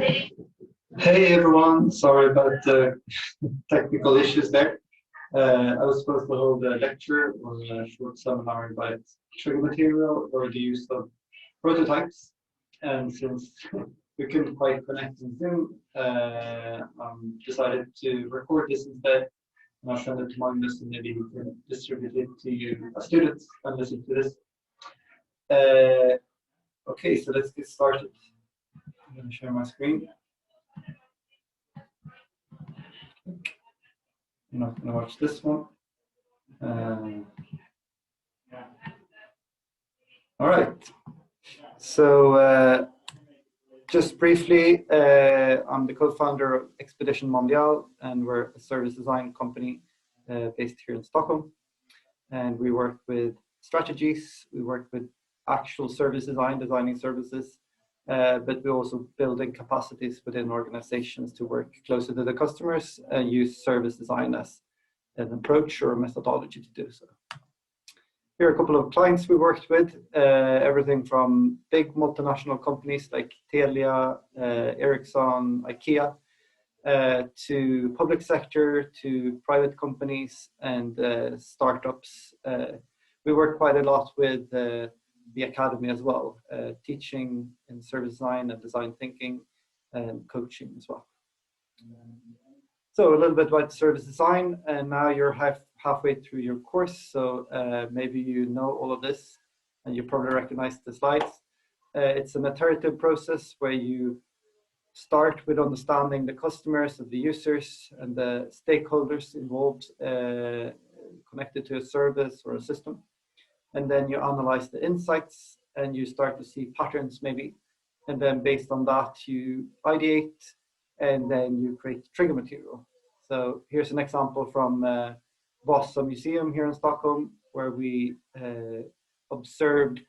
Hey everyone, sorry about the technical issues there. I was supposed to hold a lecture or a short seminar about trigger material or the use of prototypes. And since we couldn't quite connect in Zoom, decided to record this instead. And I'll send it to Magnus and maybe he can distribute it to you as students and listen to this. Okay, so let's get started. I'm going to share my screen. I'm not going to watch this one. All right. So just briefly, I'm the co-founder of Expedition Mondial, and we're a service design company based here in Stockholm. And we work with strategies, we work with actual service design, designing services, but we're also building capacities within organizations to work closer to the customers and use service design as an approach or a methodology to do so. Here are a couple of clients we worked with, everything from big multinational companies like Telia, Ericsson, IKEA, to public sector, to private companies and startups. We work quite a lot with the academy as well, teaching in service design and design thinking and coaching as well. So a little bit about service design, and now you're halfway through your course, so maybe you know all of this and you probably recognize the slides. It's an iterative process where you start with understanding the customers and the users and the stakeholders involved connected to a service or a system. And then you analyze the insights and you start to see patterns maybe. And then based on that, you ideate and then you create trigger material. So here's an example from Vasa Museum here in Stockholm, where we observed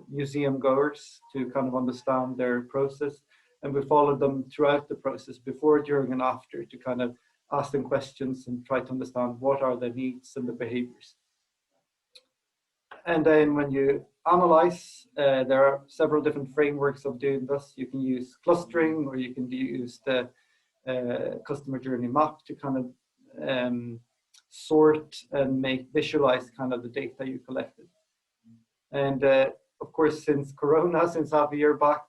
museum goers to kind of understand their process. And we followed them throughout the process, before, during, and after, to kind of ask them questions and try to understand what are their needs and the behaviors. And then when you analyze, there are several different frameworks of doing this. You can use clustering, or you can use the customer journey map to kind of sort and visualize kind of the data you collected. And of course, since Corona, since half a year back,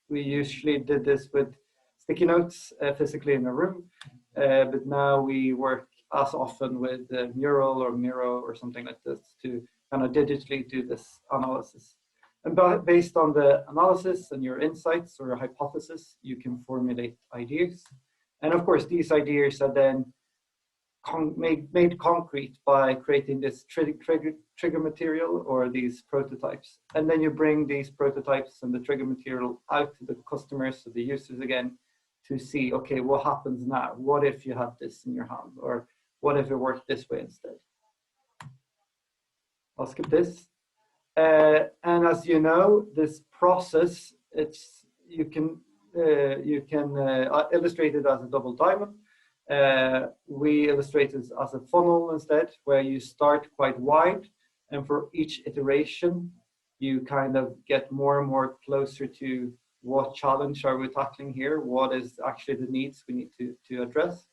we usually did this with sticky notes physically in a room, but now we work as often with Mural or Miro or something like this to kind of digitally do this analysis. And based on the analysis and your insights or your hypothesis, you can formulate ideas. And of course, these ideas are then made concrete by creating this trigger material or these prototypes. And then you bring these prototypes and the trigger material out to the customers, or the users again, to see, okay, what happens now? What if you had this in your hand? Or what if it worked this way instead? I'll skip this. And as you know, this process, you can illustrate it as a double diamond. We illustrate it as a funnel instead, where you start quite wide, and for each iteration, you kind of get more and more closer to what challenge are we tackling here, what is actually the needs we need to address,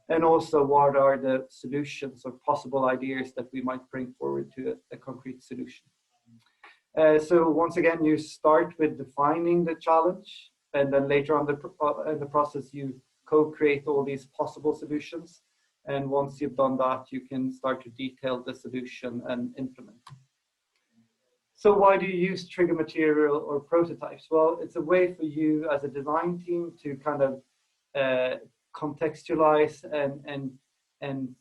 and also what are the solutions or possible ideas that we might bring forward to a concrete solution. So once again, you start with defining the challenge, and then later on in the process, you co-create all these possible solutions. And once you've done that, you can start to detail the solution and implement. So why do you use trigger material or prototypes? Well, it's a way for you as a design team to kind of contextualize and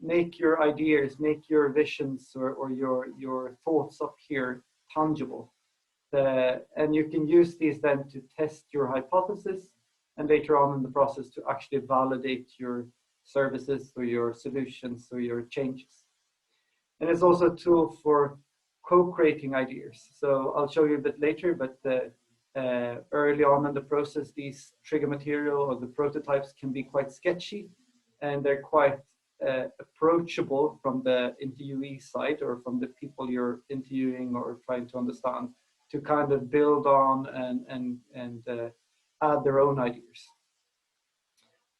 make your ideas, make your visions or your thoughts up here tangible. And you can use these then to test your hypothesis, and later on in the process to actually validate your services or your solutions or your changes. And it's also a tool for co-creating ideas. So I'll show you a bit later, but early on in the process, these trigger material or the prototypes can be quite sketchy, and they're quite approachable from the interviewee side or from the people you're interviewing or trying to understand, to kind of build on and add their own ideas.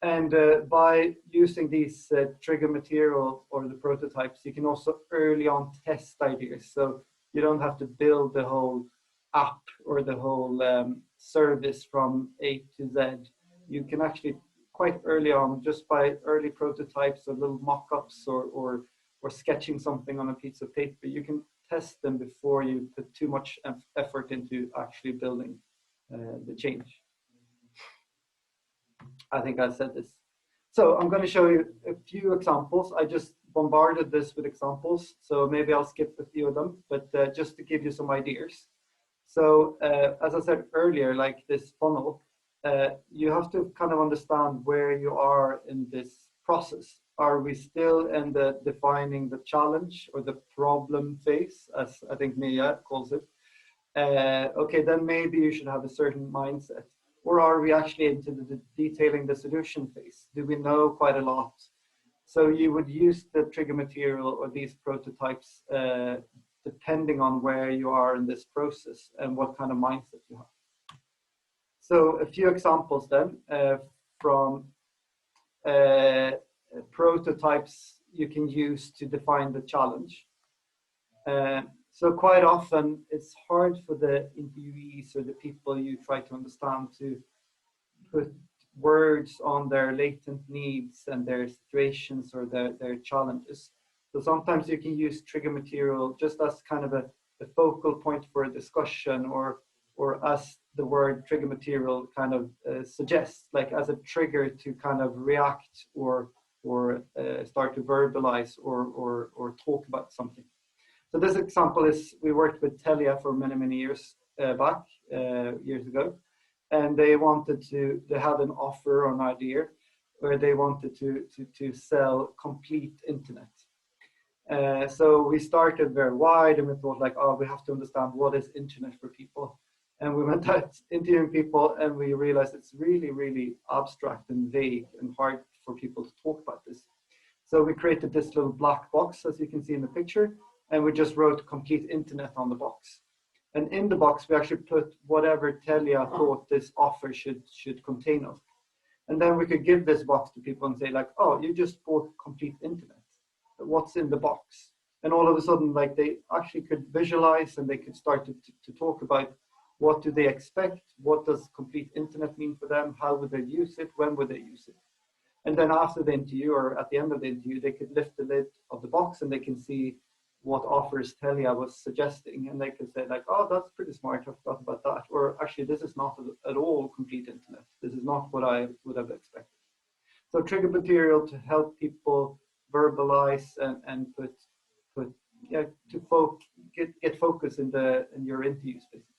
And by using these trigger material or the prototypes, you can also early on test ideas. So you don't have to build the whole app or the whole service from A to Z. You can actually quite early on, just by early prototypes or little mock-ups or sketching something on a piece of paper, you can test them before you put too much effort into actually building the change. I think I said this. So I'm going to show you a few examples. I just bombarded this with examples, so maybe I'll skip a few of them, but just to give you some ideas. So as I said earlier, like this funnel, you have to kind of understand where you are in this process. Are we still in the defining the challenge or the problem phase, as I think Mia calls it? Okay, then maybe you should have a certain mindset. Or are we actually into the detailing the solution phase? Do we know quite a lot? So you would use the trigger material or these prototypes depending on where you are in this process and what kind of mindset you have. So a few examples then from prototypes you can use to define the challenge. So quite often it's hard for the interviewees or the people you try to understand to put words on their latent needs and their situations or their challenges. So sometimes you can use trigger material just as kind of a focal point for a discussion or as the word trigger material kind of suggests, like as a trigger to kind of react or start to verbalize or talk about something. So this example is, we worked with Telia for many years back, years ago, and they had an offer or an idea where they wanted to sell complete internet. So we started very wide and we thought like, oh, we have to understand what is internet for people. And we went out interviewing people and we realized it's really abstract and vague and hard for people to talk about this. So we created this little black box, as you can see in the picture, and we just wrote complete internet on the box. And in the box, we actually put whatever Telia thought this offer should contain of. And then we could give this box to people and say like, oh, you just bought complete internet. What's in the box? And all of a sudden, like they actually could visualize and they could start to talk about what do they expect? What does complete internet mean for them? How would they use it? When would they use it? And then after the interview or at the end of the interview, they could lift the lid of the box and they can see what offers Telia was suggesting. And they could say like, oh, that's pretty smart. I forgot about that. Or actually, this is not at all complete internet. This is not what I would have expected. So trigger material to help people verbalize and get focus in your interviews, basically.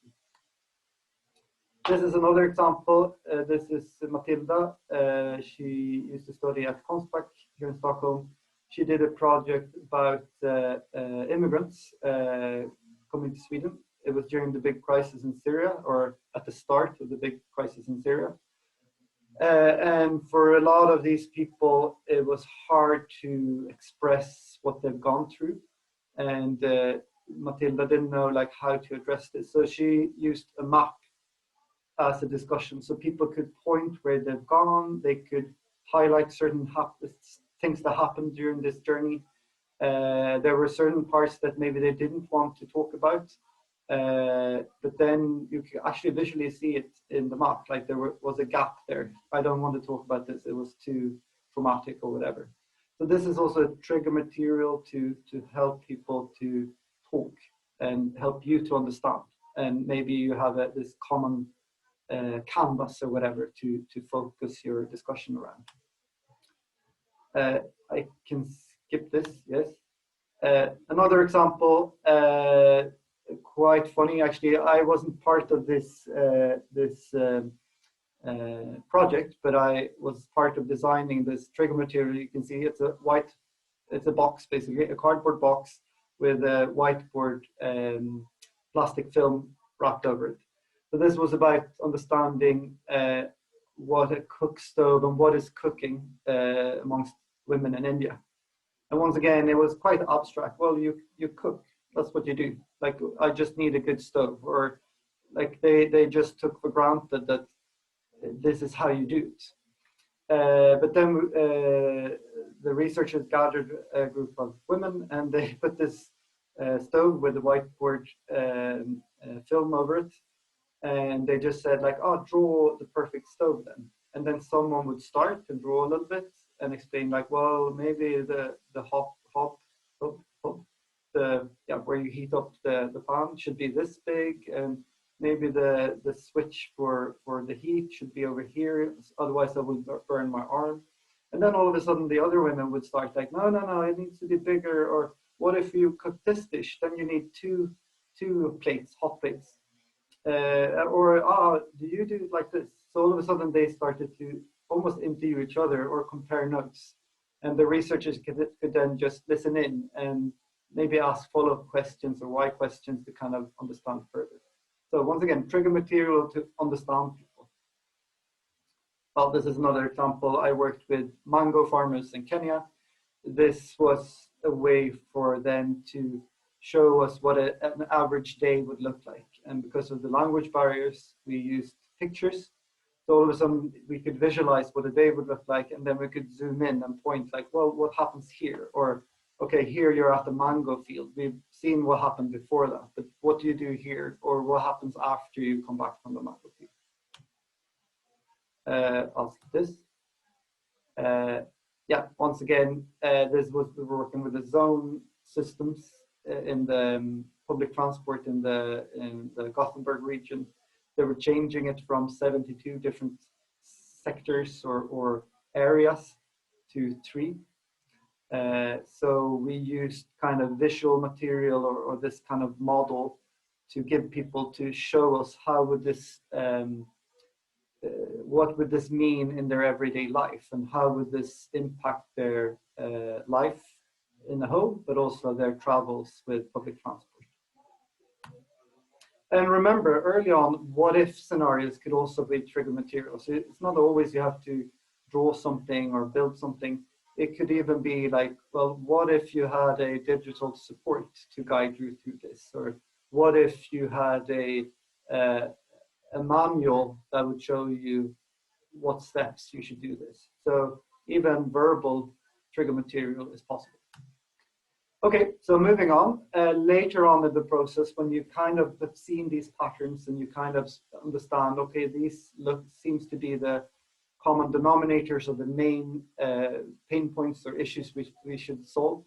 This is another example. This is Matilda. She used to study at Konstfack here in Stockholm. She did a project about immigrants coming to Sweden. It was during the big crisis in Syria, or at the start of the big crisis in Syria. And for a lot of these people, it was hard to express what they've gone through. And Matilda didn't know like how to address this. So she used a map as a discussion. So people could point where they've gone. They could highlight certain things that happened during this journey. There were certain parts that maybe they didn't want to talk about. But then you can actually visually see it in the map, like there was a gap there. I don't want to talk about this. It was too traumatic or whatever. So this is also a trigger material to help people to talk and help you to understand. And maybe you have this common canvas or whatever to focus your discussion around. I can skip this, yes. Another example, quite funny actually. I wasn't part of this project, but I was part of designing this trigger material. You can see it's a box basically, a cardboard box with a whiteboard plastic film wrapped over it. So this was about understanding what a cook stove and what is cooking amongst women in India. And once again, it was quite abstract. Well, you cook, that's what you do. Like, I just need a good stove. Or like they just took for granted that this is how you do it. But then the researchers gathered a group of women, and they put this stove with a whiteboard film over it, and they just said like, "Oh, draw the perfect stove then." And then someone would start and draw a little bit and explain like, "Well, maybe the hob, where you heat up the pan should be this big, and maybe the switch for the heat should be over here, otherwise I would burn my arm." And then all of a sudden the other women would start like, no, it needs to be bigger. Or what if you cook this dish? Then you need two plates, hot plates. Do you do it like this? So all of a sudden they started to almost interview each other or compare notes. And the researchers could then just listen in and maybe ask follow-up questions or why questions to kind of understand further. So once again, trigger material to understand people. Well, this is another example. I worked with mango farmers in Kenya. This was a way for them to show us what an average day would look like. And because of the language barriers, we used pictures. So all of a sudden we could visualize what a day would look like, and then we could zoom in and point like, well, what happens here? Or, okay, here you're at the mango field. We've seen what happened before that, but what do you do here? Or what happens after you come back from the mango field? I'll skip this. Once again, we were working with the zone systems in the public transport in the Gothenburg region. They were changing it from 72 different sectors or areas to 3. So we used kind of visual material or this kind of model to give people to show us how would this, what would this mean in their everyday life, and how would this impact their life in the home, but also their travels with public transport. And remember, early on, what if scenarios could also be trigger material. So it's not always you have to draw something or build something. It could even be like, well, what if you had a digital support to guide you through this? Or what if you had a manual that would show you what steps you should do this? So even verbal trigger material is possible. Okay, so moving on, later on in the process, when you kind of have seen these patterns and you kind of understand, okay, these seems to be the common denominators or the main pain points or issues we should solve,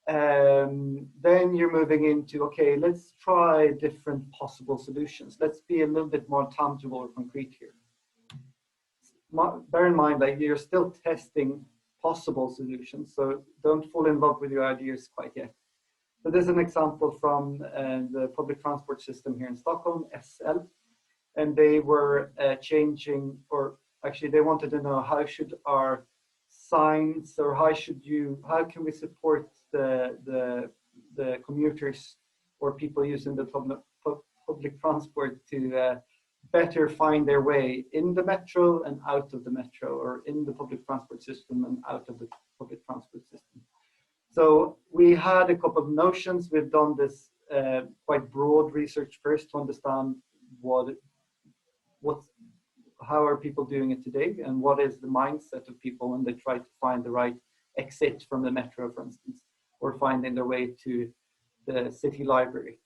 then you're moving into, okay, let's try different possible solutions. Let's be a little bit more tangible or concrete here. Bear in mind that you're still testing possible solutions, so don't fall in love with your ideas quite yet. So this is an example from the public transport system here in Stockholm, SL, and they were changing, or actually they wanted to know how should our signs, or how can we support the commuters or people using the public transport to better find their way in the metro and out of the metro, or in the public transport system and out of the public transport system. So we had a couple of notions. We've done this quite broad research first to understand how are people doing it today, and what is the mindset of people when they try to find the right exit from the metro, for instance, or finding their way to the city library.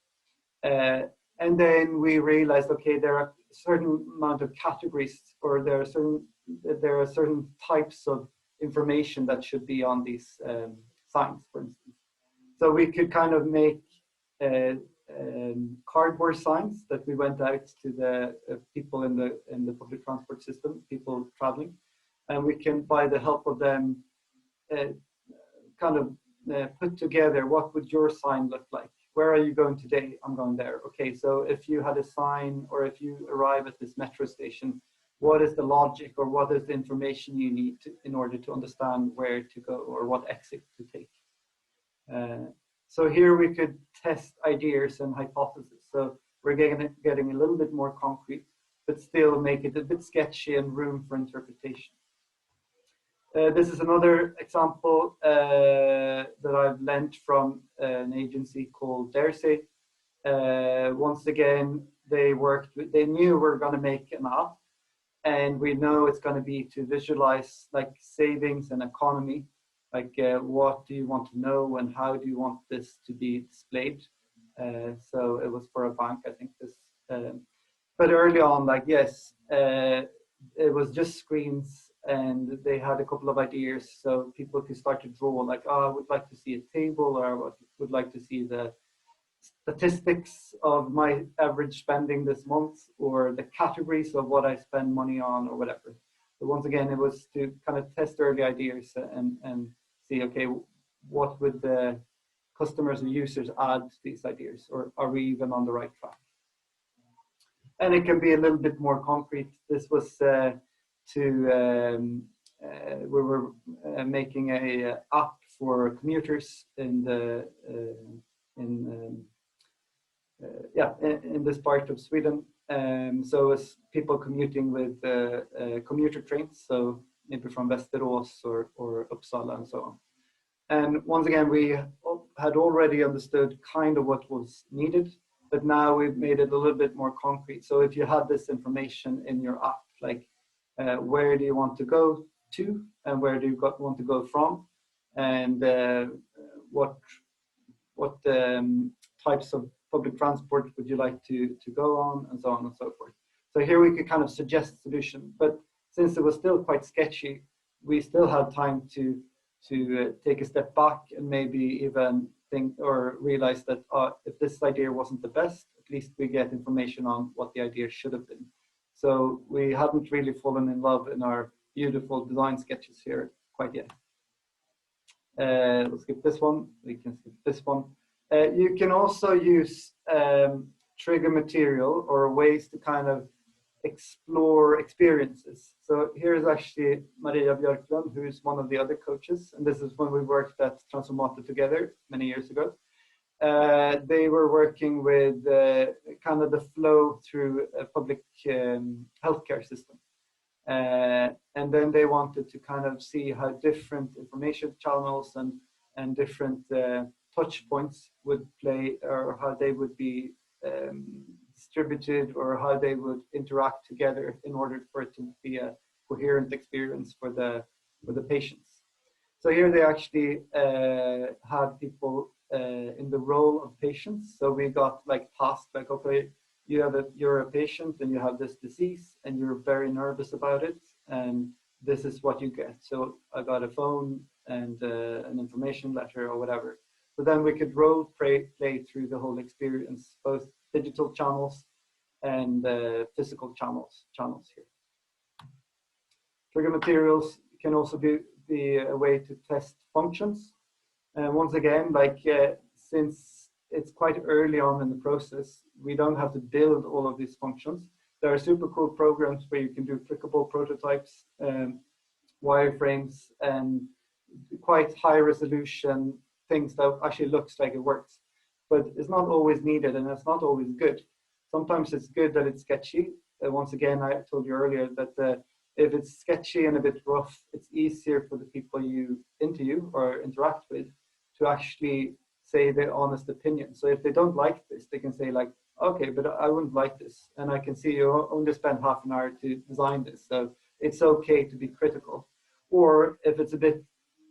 And then we realized, okay, there are a certain amount of categories, or there are certain types of information that should be on these signs, for instance. So we could kind of make cardboard signs that we went out to the people in the public transport system, people traveling, and we can, by the help of them, kind of put together, what would your sign look like? Where are you going today? I'm going there. Okay, so if you had a sign, or if you arrive at this metro station, what is the logic, or what is the information you need in order to understand where to go or what exit to take? So here we could test ideas and hypotheses. So we're getting a little bit more concrete, but still make it a bit sketchy and room for interpretation. This is another example that I've lent from an agency called Daresay. Once again, they knew we were going to make an app, and we know it's going to be to visualize like savings and economy, like what do you want to know and how do you want this to be displayed. So it was for a bank, I think this. But early on, like yes, it was just screens, and they had a couple of ideas, so people could start to draw, like, oh, I would like to see a table, or I would like to see the statistics of my average spending this month, or the categories of what I spend money on, or whatever. But once again, it was to kind of test early ideas and see, okay, what would the customers or users add to these ideas, or are we even on the right track? And it can be a little bit more concrete. This was we were making a app for commuters in the in this part of Sweden. So as people commuting with commuter trains, so maybe from Västerås or Uppsala and so on. And once again, we had already understood kind of what was needed, but now we've made it a little bit more concrete. So if you had this information in your app, like where do you want to go to, and where do you want to go from, and what types of public transport would you like to go on, and so on and so forth. So here we could kind of suggest solution, but since it was still quite sketchy, we still had time to take a step back and maybe even think or realize that if this idea wasn't the best, at least we get information on what the idea should have been. So we hadn't really fallen in love in our beautiful design sketches here quite yet. We'll skip this one. We can skip this one. You can also use trigger material or ways to kind of explore experiences. So here is actually Maria Björklund, who is one of the other coaches, and this is when we worked at Transformator together many years ago. They were working with kind of the flow through a public healthcare system. And then they wanted to kind of see how different information channels and different touch points would play, or how they would be distributed, or how they would interact together in order for it to be a coherent experience for the patients. So here they actually had people in the role of patients. So we got like tasked, like, okay, you're a patient and you have this disease and you're very nervous about it, and this is what you get. So I got a phone and an information letter or whatever. So then we could role play through the whole experience, both digital channels and physical channels here. Trigger materials can also be a way to test functions. And once again, like since it's quite early on in the process, we don't have to build all of these functions. There are super cool programs where you can do clickable prototypes, wireframes, and quite high resolution things that actually looks like it works. But it's not always needed, and it's not always good. Sometimes it's good that it's sketchy. Once again, I told you earlier that if it's sketchy and a bit rough, it's easier for the people you interview or interact with to actually say their honest opinion. So if they don't like this, they can say like, okay, but I wouldn't like this. And I can see you only spent half an hour to design this. So it's okay to be critical. Or if it's a bit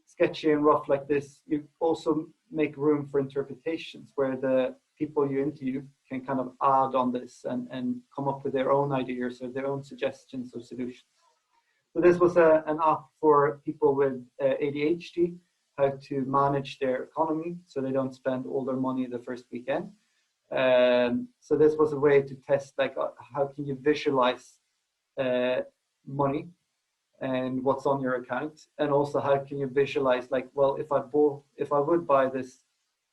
sketchy and rough like this, you also make room for interpretations where the people you interview can kind of add on this and come up with their own ideas or their own suggestions or solutions. So this was an app for people with ADHD, how to manage their economy so they don't spend all their money the first weekend. So this was a way to test like how can you visualize money and what's on your account, and also how can you visualize like, well, if I would buy this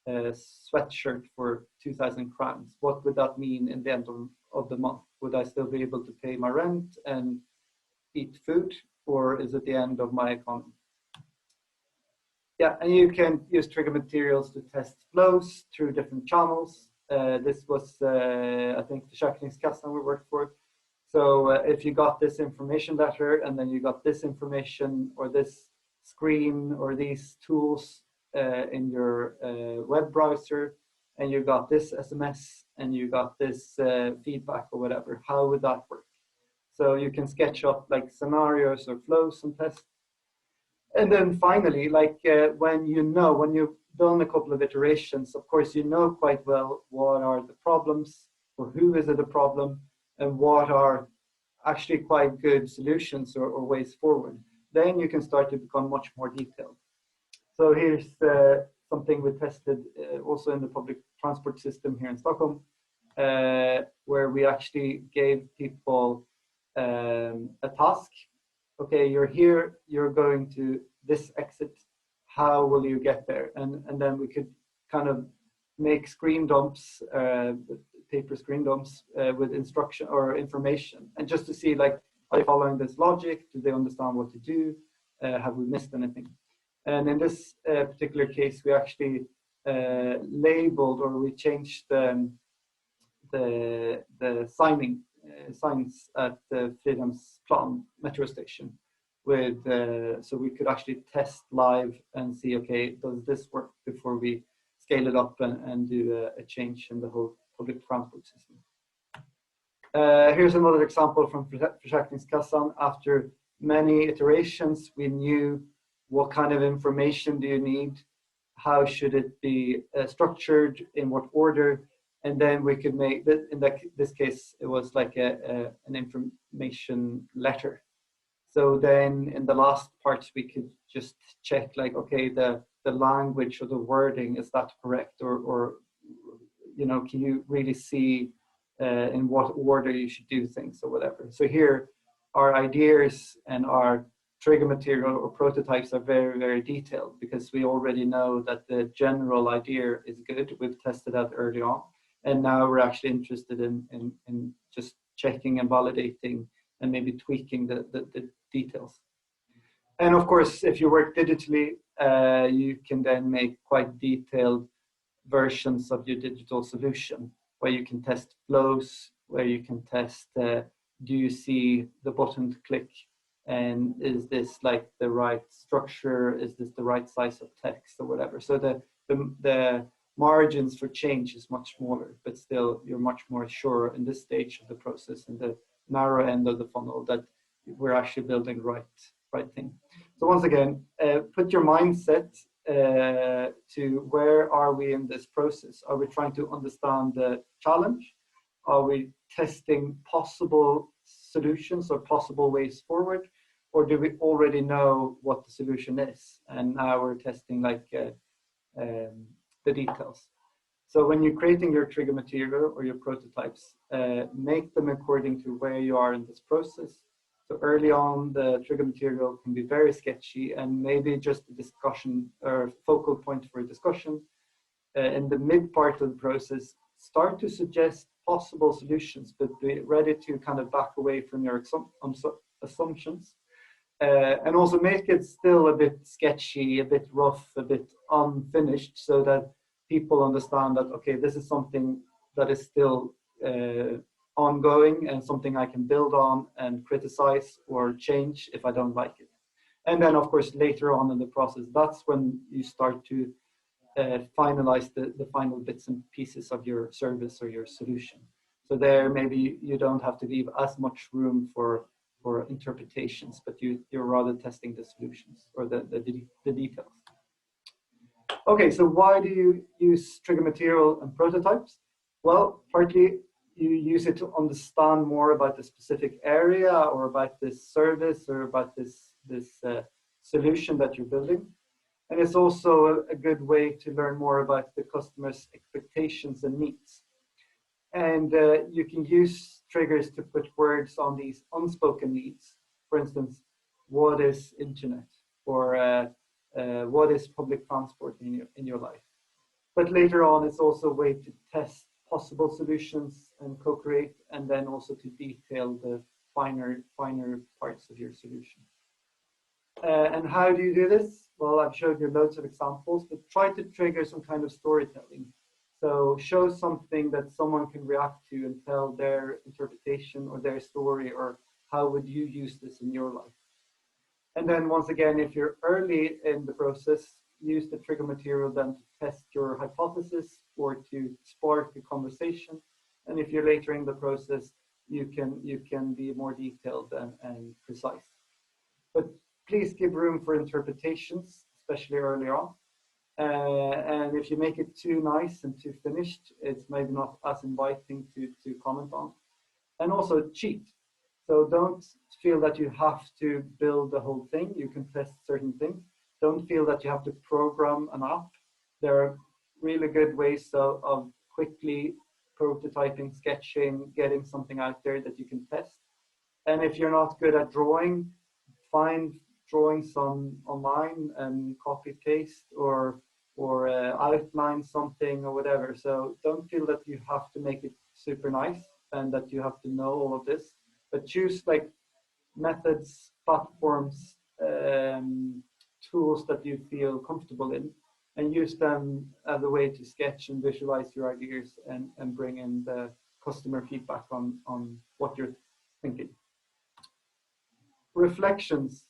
sweatshirt for 2,000 crowns, what would that mean in the end of the month? Would I still be able to pay my rent and eat food, or is it the end of my economy? Yeah, and you can use trigger materials to test flows through different channels. This was, I think, the Försäkringskassan we worked for. So if you got this information letter and then you got this information or this screen or these tools in your web browser, and you got this SMS and you got this feedback or whatever, how would that work? So you can sketch up like scenarios or flows and tests. And then finally, like when you've done a couple of iterations, of course, you know quite well what are the problems, or who is it a problem, and what are actually quite good solutions or ways forward. Then you can start to become much more detailed. So here's something we tested also in the public transport system here in Stockholm, where we actually gave people a task. Okay, you're here, you're going to this exit, how will you get there? And then we could kind of make screen dumps, paper screen dumps with instruction or information, and just to see, like, are they following this logic? Do they understand what to do? Have we missed anything? And in this particular case, we actually labeled, or we changed the signs at the Fridhemsplan metro station with so we could actually test live and see, okay, does this work, before we scale it up and do a change in the whole public transport system. Here's another example from Försäkringskassan. After many iterations, we knew what kind of information do you need, how should it be structured, in what order, and then we could make, in this case, it was like an information letter. So then in the last parts, we could just check, like, okay, the language or the wording, is that correct? Or you know, can you really see in what order you should do things or whatever? So here, our ideas and our trigger material or prototypes are very, very detailed, because we already know that the general idea is good. We've tested that early on. And now we're actually interested in just checking and validating and maybe tweaking the details. And of course, if you work digitally, you can then make quite detailed versions of your digital solution, where you can test flows, where you can test, do you see the button to click? And is this like the right structure? Is this the right size of text or whatever? So the margins for change is much smaller, but still you're much more sure in this stage of the process, in the narrow end of the funnel, that we're actually building the right thing. So once again, put your mindset to where are we in this process? Are we trying to understand the challenge? Are we testing possible solutions or possible ways forward? Or do we already know what the solution is, and now we're testing like the details? So when you're creating your trigger material or your prototypes, make them according to where you are in this process. So early on, the trigger material can be very sketchy and maybe just a discussion or focal point for a discussion. In the mid part of the process, start to suggest possible solutions, but be ready to kind of back away from your assumptions. And also make it still a bit sketchy, a bit rough, a bit unfinished, so that people understand that, okay, this is something that is still ongoing and something I can build on and criticize or change if I don't like it. And then, of course, later on in the process, that's when you start to finalize the final bits and pieces of your service or your solution. So there, maybe you don't have to leave as much room for interpretations, but you're rather testing the solutions or the details. Okay, so why do you use trigger material and prototypes? Well, partly you use it to understand more about the specific area or about this service or about this solution that you're building. And it's also a good way to learn more about the customer's expectations and needs. And you can use triggers to put words on these unspoken needs. For instance, what is internet? Or what is public transport in your life? But later on, it's also a way to test possible solutions and co-create, and then also to detail the finer parts of your solution. And how do you do this? Well, I've showed you loads of examples, but try to trigger some kind of storytelling. So show something that someone can react to and tell their interpretation or their story, or how would you use this in your life? And then once again, if you're early in the process, use the trigger material then to test your hypothesis or to spark a conversation. And if you're later in the process, you can be more detailed and precise. But please give room for interpretations, especially early on. And if you make it too nice and too finished, it's maybe not as inviting to comment on. And also cheat. So don't feel that you have to build the whole thing. You can test certain things. Don't feel that you have to program an app. There are really good ways of quickly prototyping, sketching, getting something out there that you can test. And if you're not good at drawing, find drawings online and copy paste or outline something or whatever. So don't feel that you have to make it super nice and that you have to know all of this, but choose like methods, platforms, tools that you feel comfortable in, and use them as a way to sketch and visualize your ideas and bring in the customer feedback on what you're thinking. Reflections.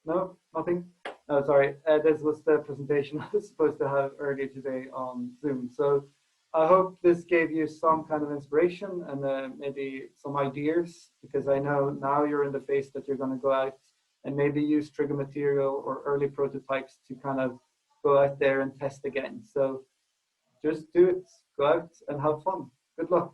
No, nothing. Oh, sorry. This was the presentation I was supposed to have earlier today on Zoom. So I hope this gave you some kind of inspiration and maybe some ideas, because I know now you're in the phase that you're going to go out and maybe use trigger material or early prototypes to kind of go out there and test again. So just do it, go out and have fun. Good luck.